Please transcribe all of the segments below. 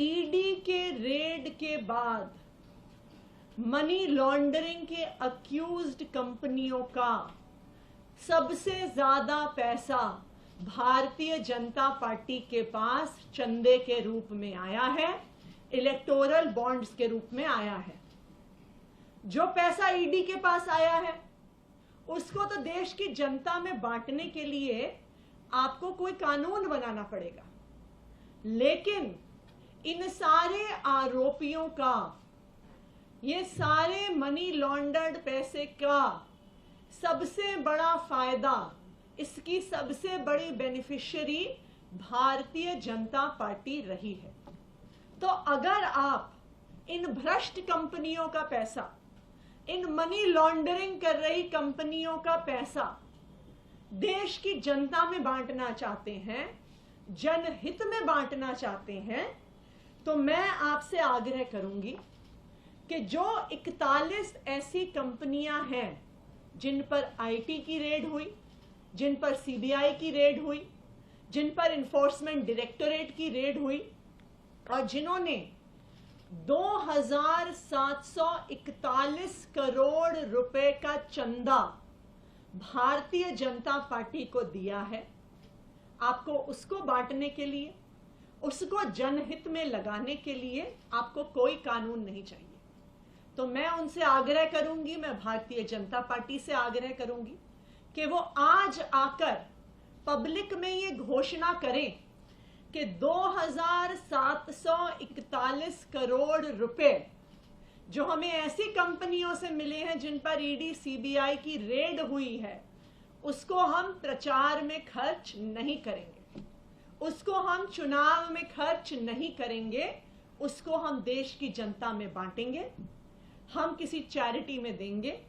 ED के red के बाद मनी लॉन्ड्रिंग के अक्यूज्ड कंपनियों का सबसे ज्यादा पैसा भारतीय जनता पार्टी के पास चंदे के रूप में आया है, इलेक्टोरल बॉन्ड्स के रूप में आया है। जो पैसा ईडी के पास आया है उसको तो देश की जनता में बांटने के लिए आपको कोई कानून बनाना पड़ेगा, लेकिन इन सारे आरोपियों का, ये सारे मनी लॉन्डर्ड पैसे का सबसे बड़ा फायदा, इसकी सबसे बड़ी बेनिफिशियरी भारतीय जनता पार्टी रही है। तो अगर आप इन भ्रष्ट कंपनियों का पैसा, इन मनी लॉन्ड्रिंग कर रही कंपनियों का पैसा देश की जनता में बांटना चाहते हैं, जनहित में बांटना चाहते हैं, तो मैं आपसे आग्रह करूंगी कि जो 41 ऐसी कंपनियां हैं जिन पर आईटी की रेड हुई, जिन पर सीबीआई की रेड हुई, जिन पर इन्फोर्समेंट डायरेक्टोरेट की रेड हुई और जिन्होंने 2741 करोड़ रुपए का चंदा भारतीय जनता पार्टी को दिया है, आपको उसको बांटने के लिए, उसको जनहित में लगाने के लिए आपको कोई कानून नहीं चाहिए। तो मैं उनसे आग्रह करूंगी, मैं भारतीय जनता पार्टी से आग्रह करूंगी कि वो आज आकर पब्लिक में ये घोषणा करें कि 2741 करोड़ रुपए जो हमें ऐसी कंपनियों से मिले हैं जिन पर ईडी सीबीआई की रेड हुई है, उसको हम प्रचार में खर्च नहीं करेंगे, उसको हम चुनाव में खर्च नहीं करेंगे, उसको हम देश की जनता में बांटेंगे, हम किसी चैरिटी में देंगे,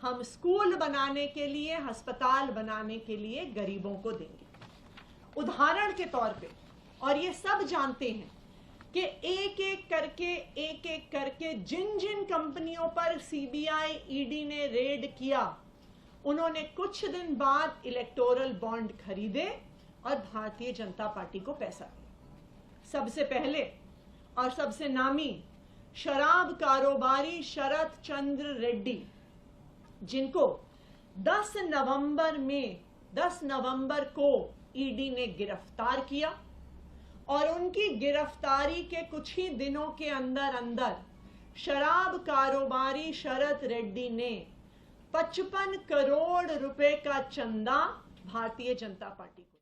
हम स्कूल बनाने के लिए, अस्पताल बनाने के लिए गरीबों को देंगे। उदाहरण के तौर पे, और ये सब जानते हैं कि एक एक करके जिन जिन कंपनियों पर सीबीआई ईडी ने रेड किया, उन्होंने कुछ दिन बाद इलेक्टोरल बॉन्ड खरीदे और भारतीय जनता पार्टी को पैसा दिया। सबसे पहले और सबसे नामी शराब कारोबारी शरत चंद्र रेड्डी, जिनको 10 नवंबर को ईडी ने गिरफ्तार किया और उनकी गिरफ्तारी के कुछ ही दिनों के अंदर शराब कारोबारी शरत रेड्डी ने 55 करोड़ रुपए का चंदा भारतीय जनता पार्टी को